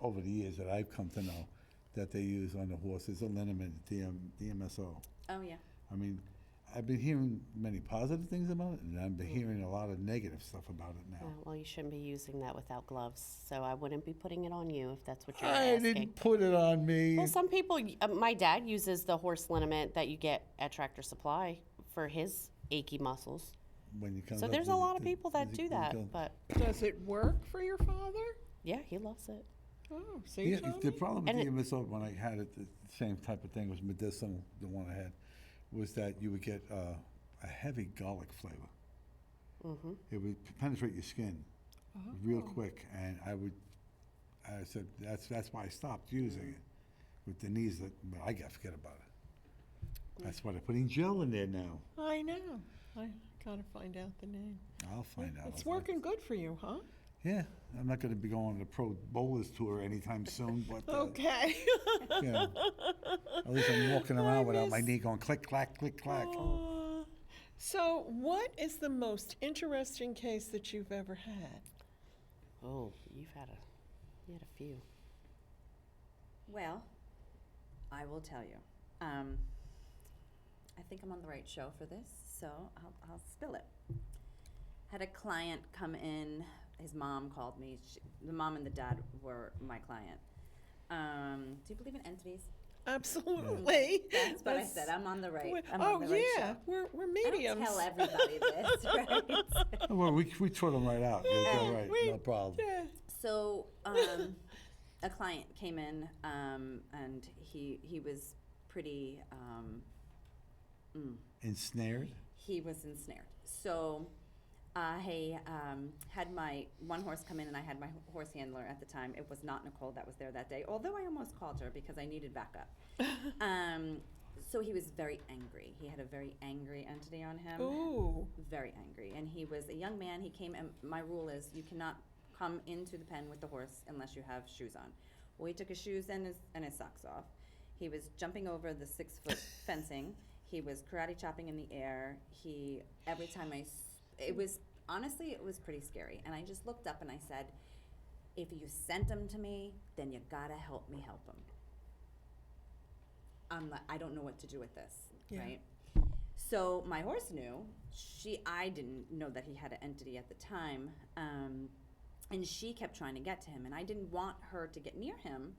over the years that I've come to know that they use on the horses, a liniment, DMSO. Oh yeah. I mean, I've been hearing many positive things about it, and I've been hearing a lot of negative stuff about it now. Well, you shouldn't be using that without gloves, so I wouldn't be putting it on you if that's what you're I asking. didn't put it on me. Well, some people, my dad uses the horse liniment that you get at Tractor Supply for his achy muscles. When you come So up, there's a lot of people that do that, go- but Does it work for your father? yeah, he loves it. Oh, see, Yeah, Tony? the problem with And it- DMSO when I had it, the same type of thing was medicinal. The one I had was that you would get a heavy garlic flavor. Mm-hmm. It would penetrate your skin real quick, and I said that's why I stopped using it. With the knees, but I got forget about it. That's why they're putting gel in there now. I know. I gotta find out the name. I'll find out. It's working good for you, huh? Yeah, I'm not going to be going on the pro bowlers tour anytime soon, but Okay. you know, at least I'm walking around without my knee going click clack, click clack. So, what is the most interesting case that you've ever had? Oh, you had a few. Well, I will tell you. I think I'm on the right show for this, so I'll spill it. Had a client come in. His mom called me. The mom and the dad were my client. Do you believe in entities? Absolutely. That's what I said. I'm on the right. I'm oh on the right yeah, show. we're mediums. I don't tell everybody this, right? Well, we tore them right out. All right, no problem. Yeah. So, a client came in, and he was pretty. Ensnared? He was ensnared. So, I had my one horse come in, and I had my horse handler at the time. It was not Nicole that was there that day, although I almost called her because I needed backup. So he was very angry. He had a very angry entity on him. Ooh. Very angry. And he was a young man. He came, and my rule is you cannot come into the pen with the horse unless you have shoes on. Well, he took his shoes and his socks off. He was jumping over the 6-foot fencing. He was karate chopping in the air. Every time it was pretty scary. And I just looked up and I said, if you sent him to me, then you gotta help me help him. I don't know what to do with this, Yeah. right? So my horse knew. I didn't know that he had an entity at the time. And she kept trying to get to him. And I didn't want her to get near him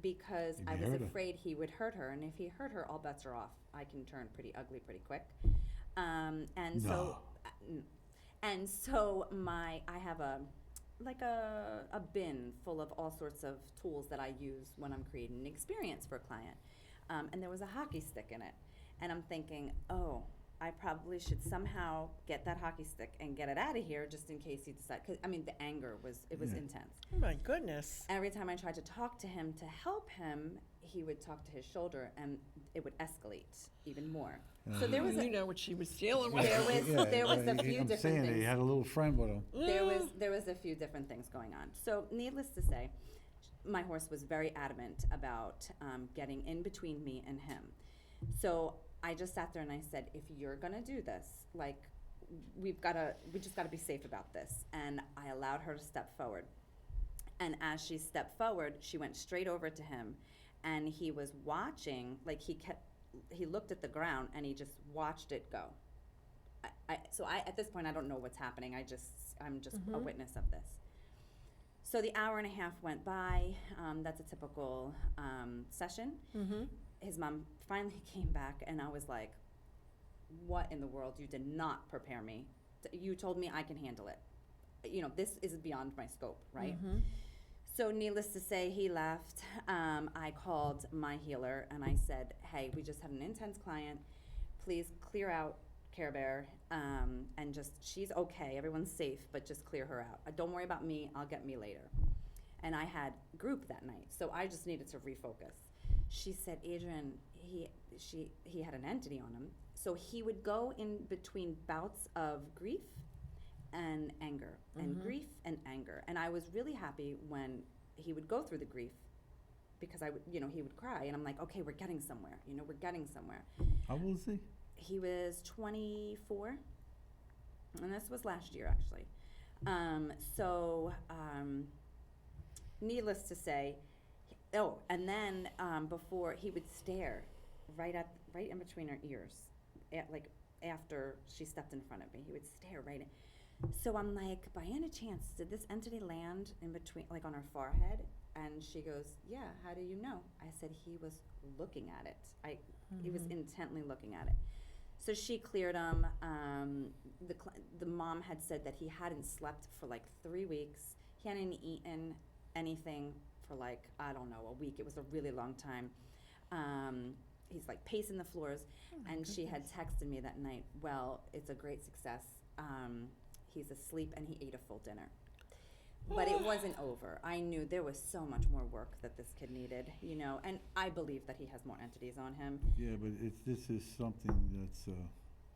because I was afraid he would hurt her. And if he hurt her, all bets are off. I can turn pretty ugly pretty quick. I have a bin full of all sorts of tools that I use when I'm creating an experience for a client. And there was a hockey stick in it. And I'm thinking, oh, I probably should somehow get that hockey stick and get it out of here just in case he decides. Because, the anger was intense. Oh my goodness. Every time I tried to talk to him to help him, he would talk to his shoulder and it would escalate even more. So there was You know what she was dealing with. there was a few I'm different saying that things. he had a little friend with him. There was a few different things going on. So needless to say, my horse was very adamant about getting in between me and him. So I just sat there and I said, if you're gonna do this, we just gotta be safe about this. And I allowed her to step forward. And as she stepped forward, she went straight over to him, and he was watching. He looked at the ground and he just watched it go. So at this point I don't know what's happening. I'm just a witness of this. So the hour and a half went by. That's a typical session. Mm-hmm. His mom finally came back, and I was like, what in the world? You did not prepare me. You told me I can handle it. This is beyond my scope, right? Mm-hmm. So needless to say, he left. I called my healer, and I said, hey, we just had an intense client. Please clear out Care Bear, and she's okay. Everyone's safe, but just clear her out. Don't worry about me. I'll get me later. And I had group that night, so I just needed to refocus. She said, Adrienne, he had an entity on him. So he would go in between bouts of grief and anger, and grief and anger. And I was really happy when he would go through the grief because he would cry. And I'm like, okay, we're getting somewhere. We're getting somewhere. How old is he? He was 24. And this was last year, actually. Needless to say, and then before he would stare right in between her ears, after she stepped in front of me, he would stare right in. So I'm like, by any chance, did this entity land in between, on her forehead? And she goes, yeah. How do you know? I said he was looking at it. He was intently looking at it. So she cleared him. The mom had said that he hadn't slept for 3 weeks. He hadn't eaten anything for I don't know, a week. It was a really long time. He's pacing the floors. And she had texted me that night, well, it's a great success. He's asleep and he ate a full dinner. But it wasn't over. I knew there was so much more work that this kid needed, and I believe that he has more entities on him. Yeah, but this is something that's,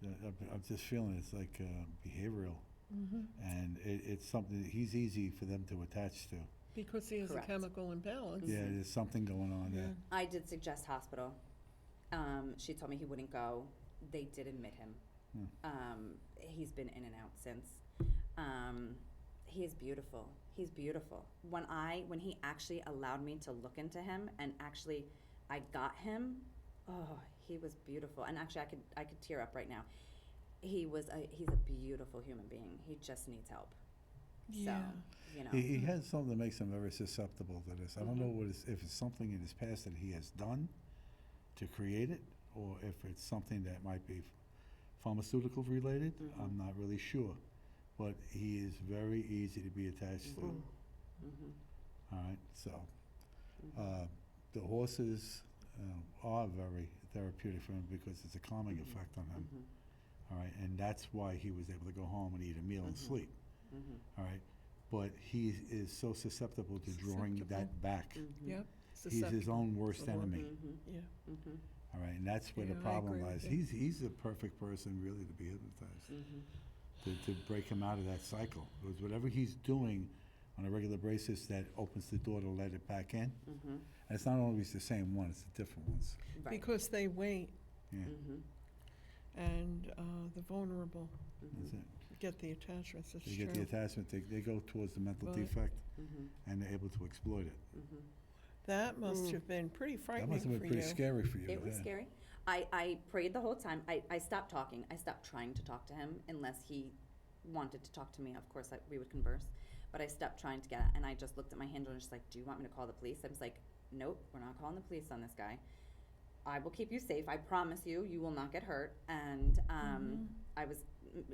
I'm just feeling it's behavioral. And it's something that he's easy for them to attach to. Because he has Correct. a chemical imbalance. Yeah, there's something going on there. I did suggest hospital. She told me he wouldn't go. They did admit him. He's been in and out since. He is beautiful. He's beautiful. When he actually allowed me to look into him and actually I got him, oh, he was beautiful. And actually I could tear up right now. He's a beautiful human being. He just needs help. Yeah. So, you know. He has something that makes him very susceptible to this. I don't know if it's something in his past that he has done to create it, or if it's something that might be pharmaceutical related. I'm not really sure. But he is very easy to be attached to. All right, so the horses are very therapeutic for him because it's a calming effect on him. All right, and that's why he was able to go home and eat a meal and sleep. All right, but he is so susceptible to drawing that back. Yep. He's his own worst enemy. Yeah. All right, and that's where the Yeah, I problem agree lies. with you. He's the perfect person really to be hypnotized. To break him out of that cycle. Because whatever he's doing on a regular basis that opens the door to let it back in, and it's not always the same one, it's the different ones. Right. Because they wait, Yeah, and the vulnerable that's it. get the attachments, it's They true. get the attachment, they go towards the mental But- defect, and they're able to exploit it. That must have been pretty That frightening must have for been pretty you. scary for you. It was yeah. scary. I prayed the whole time. I stopped talking. I stopped trying to talk to him unless he wanted to talk to me. Of course, we would converse. But I stopped trying to get it. And I just looked at my handler and just like, do you want me to call the police? I was like, nope, we're not calling the police on this guy. I will keep you safe. I promise you, you will not get hurt. And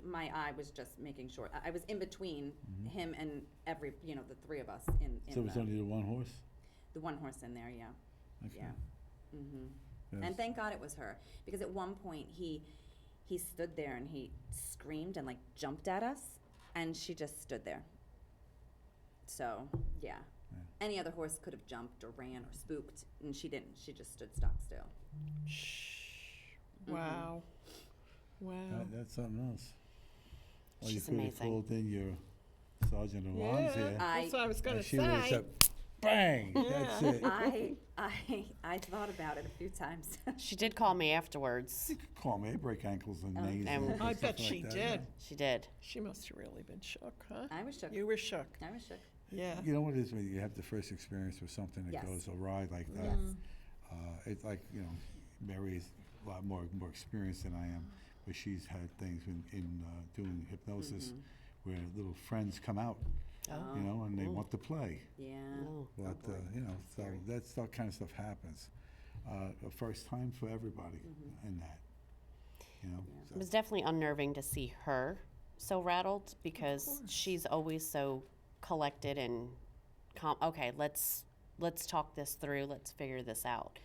my eye was just making sure. I was in between him and the three of us in So it was only the one horse? the one horse in there, yeah. Okay. Yeah. Yes. And thank God it was her, because at one point he stood there and he screamed and like jumped at us, and she just stood there. So yeah, any other horse could have jumped or ran or spooked, and she didn't. She just stood stock still. Wow. Wow. That's something else. Well, you She's could have amazing. called in your sergeant of arms Yeah, here. that's what I was going And to she would have say. said, bang, that's it. I thought about it a few times. She did call me afterwards. You could call me, I break ankles and knees. And- and I stuff bet like she that, did. She did. She must have really been shook, huh? I was shook. You were shook. I was shook. Yeah. You know what it is when you have the first experience with something that Yes. goes awry like that? Yes. It's like, Mary is a lot more experienced than I am, but she's had things in doing hypnosis where little friends come out, and they want to play. Yeah. Oh. But, so that kind of stuff happens. A first time for everybody in that, It was definitely unnerving to see her so rattled because she's always so collected and calm. Okay, let's talk this through. Let's figure this out.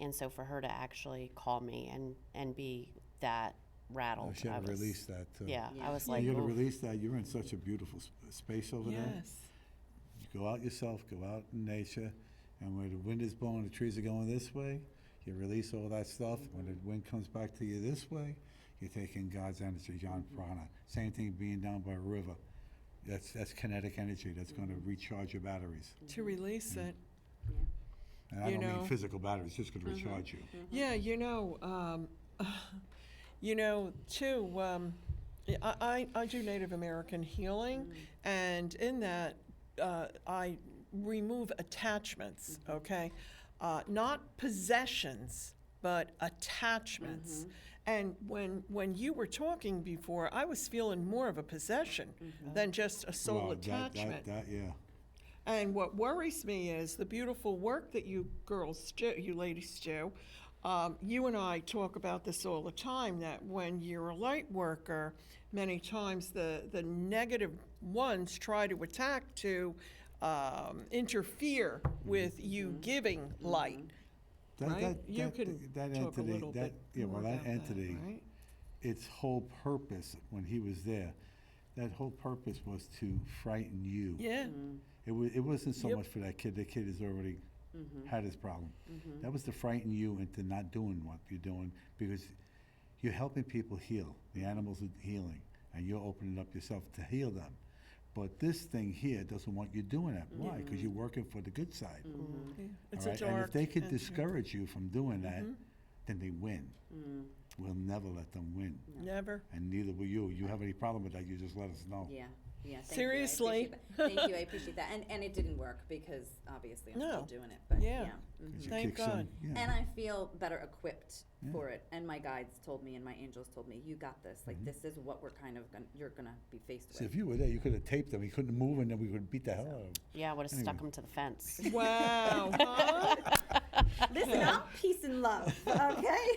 And so for her to actually call me and be that rattled, She I had to was- release that too. Yeah, Yeah. I was And like, you got to "Oof." release that. You're in such a beautiful space over there. Yes. You go out yourself, go out in nature, and where the wind is blowing, the trees are going this way, you release all that stuff. When the wind comes back to you this way, you're taking God's energy, John Prana. Same thing being down by a river. That's kinetic energy that's going to recharge your batteries. To release it. And I You don't know- mean physical batteries, just going to recharge you. Yeah, too, I do Native American healing, and in that, I remove attachments, okay? Not possessions, but attachments. And when you were talking before, I was feeling more of a possession than just a soul Well, attachment. yeah. And what worries me is the beautiful work that you girls do, you ladies do. You and I talk about this all the time, that when you're a light worker, many times the negative ones try to attack to interfere with you giving light, right? You can that talk a entity, little bit more that about that, entity, right? its whole purpose when he was there, that whole purpose was to frighten you. Yeah, It wasn't so Yep. much for that kid. The kid has already had his problem. That was to frighten you into not doing what you're doing, because you're helping people heal. The animals are healing, and you're opening up yourself to heal them. But this thing here doesn't want you doing that. Why? Because you're working for the good side. yeah. All It's right? a And dark if they could entity. discourage you from doing that, then they win. We'll never let them win, Never. and neither will you. You have any problem with that, you just let us know. Yeah, yeah. Thank Seriously. You. I appreciate that. Thank you. I appreciate that. And it didn't work because obviously I'm No. still doing it. But Yeah. yeah. It Thank kicks in, God. yeah. And I feel better equipped for it. And my guides told me, and my angels told me, you got this. Like this is what we're kind of you're gonna be faced So with. if you were there, you could have taped him. He couldn't move, and then we could beat the hell out of him. Yeah, I would have stuck Anyway. him to the fence. Wow. Huh? Listen, I'm peace and love. Okay.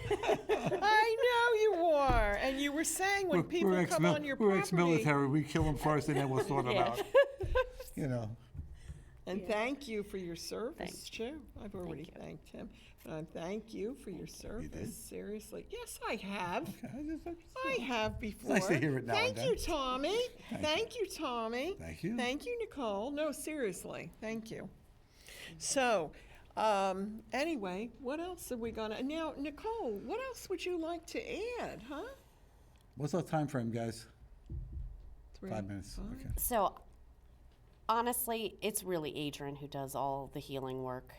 I know you are. And you were saying when people come on your we're property. ex-military. We kill them first, and then we'll sort them out. You know. And thank you for your service, Thank too. I've already you. thanked him. Thank you for your service. did? Seriously. Yes, I have. Okay, I have before. nice to hear it now and Thank you, then. Tommy. Thank you, Tommy. Thank you. Thank you, Nicole. No, seriously. Thank you. So, anyway, what else are we gonna now, Nicole? What else would you like to add, huh? What's our time frame, guys? 3, 5 minutes. 5. Okay. So, honestly, it's really Adrienne who does all the healing work.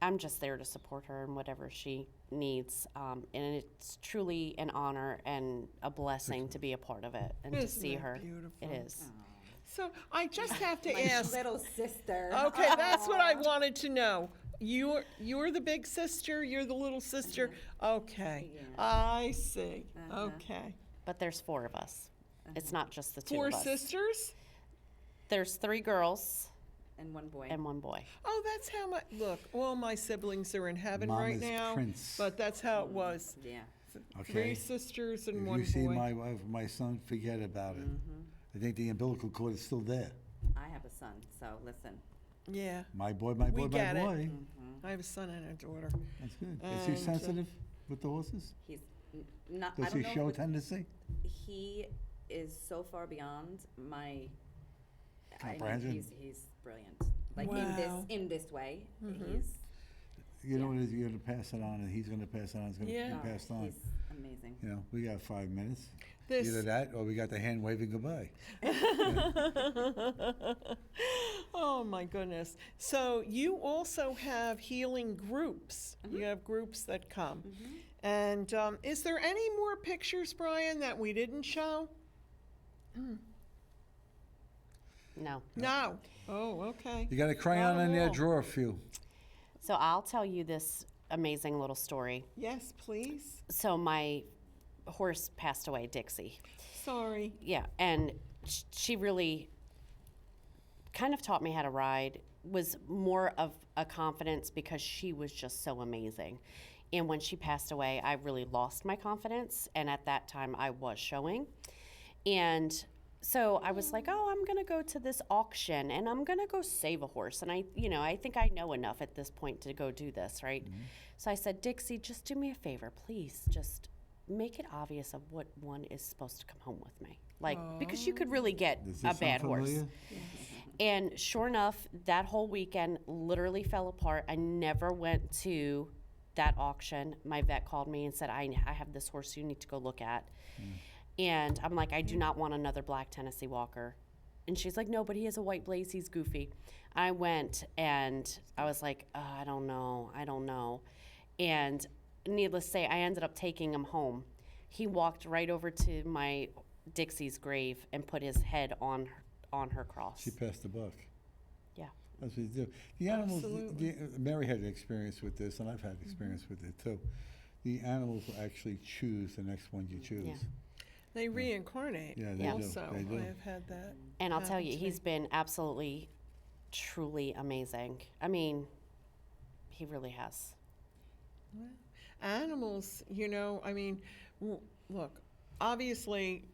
I'm just there to support her in whatever she needs. And it's truly an honor and a blessing to be a part of it and to Isn't see that her. beautiful? It is. So I just have to My ask. little sister. Okay, that's what I wanted to know. You're the big sister. You're the little sister. Okay, Yeah. I see. Okay, But there's 4 of us. It's not just the 2 4 of us. sisters. There's 3 girls And one boy. and 1 boy. Oh, that's how my look. All my siblings are in heaven right Mama's now. Prince. But that's how it was. Yeah. 3 sisters and If 1 you see boy. my wife, my son, forget about it. I think the umbilical cord is still there. I have a son, so listen. Yeah, My boy, my We boy, get my it. boy. I have a son and a daughter. That's good. Is And, he sensitive with the horses? He's not. I Does don't he know show if tendency? he is so far beyond my I mean, Comprehension? he's brilliant. Like Wow. in this way, Mm-hmm. he's You know what it is? You're going to pass it on, and he's going to pass it on. It's going to Yeah. be passed on. he's amazing. You know, we got 5 minutes. This- Either that, or we got the hand waving goodbye. Oh my goodness. So you also have healing groups. You have groups that come. And is there any more pictures, Brian, that we didn't show? No. No. Oh, okay. You got a crayon Not in at there? all. Draw a few. So I'll tell you this amazing little story. Yes, please. So my horse passed away, Dixie. Sorry. Yeah, and she really kind of taught me how to ride, was more of a confidence because she was just so amazing. And when she passed away, I really lost my confidence, and at that time I was showing. And so I was like, oh, I'm going to go to this auction and I'm going to go save a horse. And I think I know enough at this point to go do this, right? So I said, Dixie, just do me a favor, please. Just make it obvious of what one is supposed to come home with me. Like, because you could really get Does a this bad sound horse. familiar? And sure enough, that whole weekend literally fell apart. I never went to that auction. My vet called me and said, I have this horse you need to go look at. And I'm like, I do not want another black Tennessee Walker. And she's like, no, but he has a white blaze. He's goofy. I went and I was like, I don't know. And needless to say, I ended up taking him home. He walked right over to my Dixie's grave and put his head on her cross. She passed the buck. Yeah. That's what you do. The animals, Absolutely. Mary had experience with this, and I've had experience with it too. The animals will actually choose the next one you choose. Yeah. They reincarnate. Yeah, they do. Also, They do. I have had that. And I'll tell happen you, to he's me. been absolutely, truly amazing. I mean, he really has. Animals, I mean, look, obviously,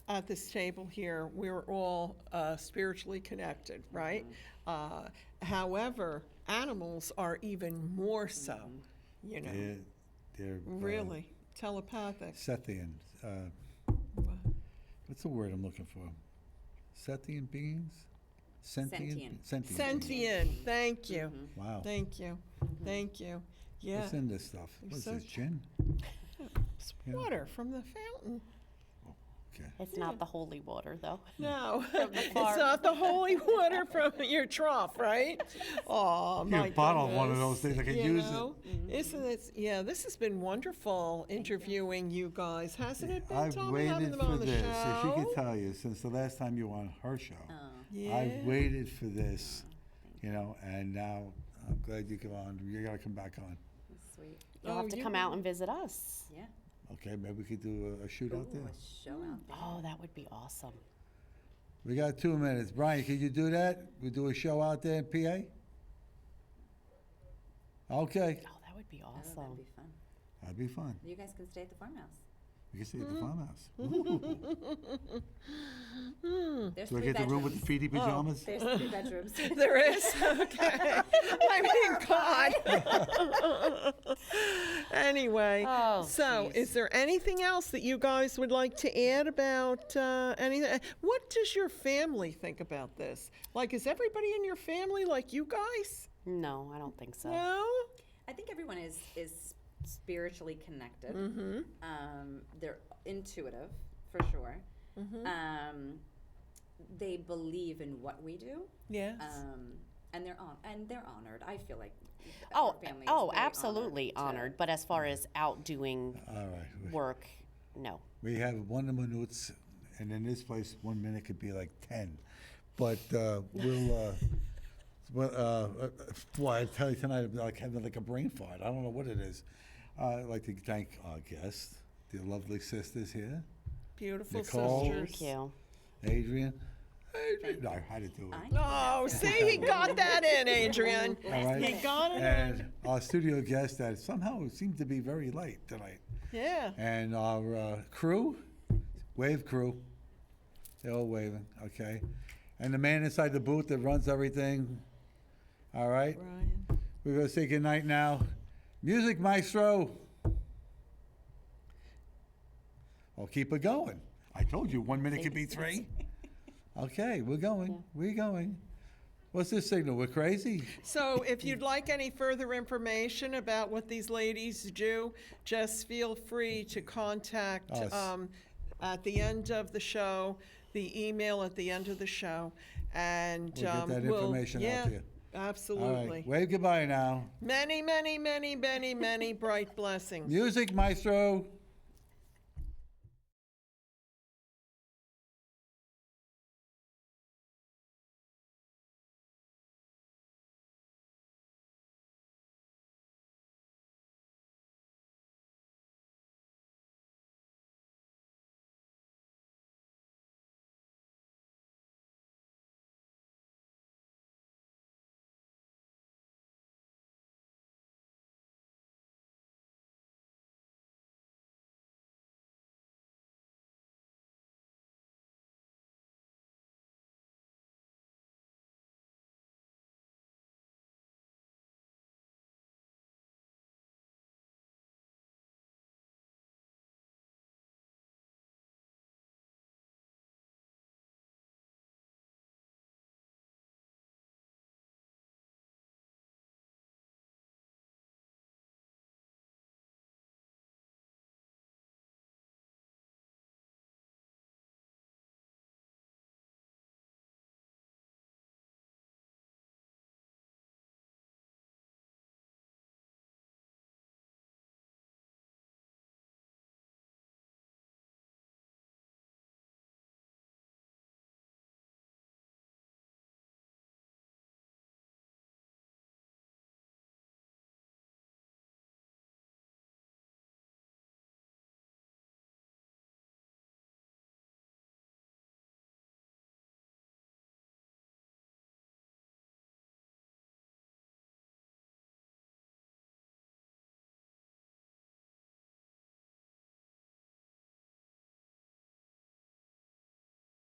at this table here, we're all spiritually connected, right? However, animals are even more so, They're really telepathic. Sethian. What's the word I'm looking for? Sethian beings? Sentient. Sentient, thank you. Wow. Thank you. Thank you. Yeah. What's in this stuff? You're What's so this, gin? It's water from the fountain. Okay. It's not the holy water, though. No, it's farm. not the holy water from your trough, right? Oh, You my bottle one of goodness, those things, I could you use it. know? Isn't it? Yeah, this has been wonderful interviewing you guys, hasn't it been, I've Tommy, having waited them for on the this. show? If she could tell you, since the last time you were on her show, Yeah. I've waited for this, you know, and now I'm glad you come on. You gotta come back on. Sweet. You'll Oh, have to you come out and visit us. Yeah. Okay, maybe we could do a shoot out Ooh, there. a show out there. Oh, that would be awesome. We got 2 minutes. Brian, could you do that? We do a show out there in PA? Okay, Oh, that would be Oh, awesome. that'd be fun. that'd be fun. You guys can stay at the farmhouse. We can stay at the farmhouse. There's Do I 3 get the room with bedrooms. the feety pajamas? There's 3 bedrooms. There is? Okay. I mean, God. Anyway, Oh, so jeez. is there anything else that you guys would like to add about anything? What does your family think about this? Like, is everybody in your family like you guys? No, I don't think so. No? I think everyone is spiritually connected. They're intuitive, for sure. They believe in what we do. Yes. And they're honored. I feel like Oh, our family is oh, very absolutely honored. honored. But as far as out doing All right. work, no. We have 1 minute, and in this place, 1 minute could be like 10. But boy, I tell you tonight, I'm like having like a brain fart. I don't know what it is. I'd like to thank our guests, the lovely sisters here, Beautiful Nicole. sisters. Thank you. Adrienne. No, I had to do it. Oh, see, he got that in, Adrian. All right. He got it in. And our studio guest that somehow seemed to be very late tonight. Yeah. And our crew, wave crew, they're all waving, okay? And the man inside the booth that runs everything, all right? Brian. We're gonna say goodnight now. Music maestro. Oh, keep it going. I told you 1 minute could be 3. Okay, we're going, we're going. What's this signal, we're crazy? So if you'd like any further information about what these ladies do, just feel free to contact Us. at the end of the show, the email at the end of the show, and We'll get that we'll- information out yeah, to you. absolutely. All right, wave goodbye now. Many, many, many, many, many bright blessings. Music maestro.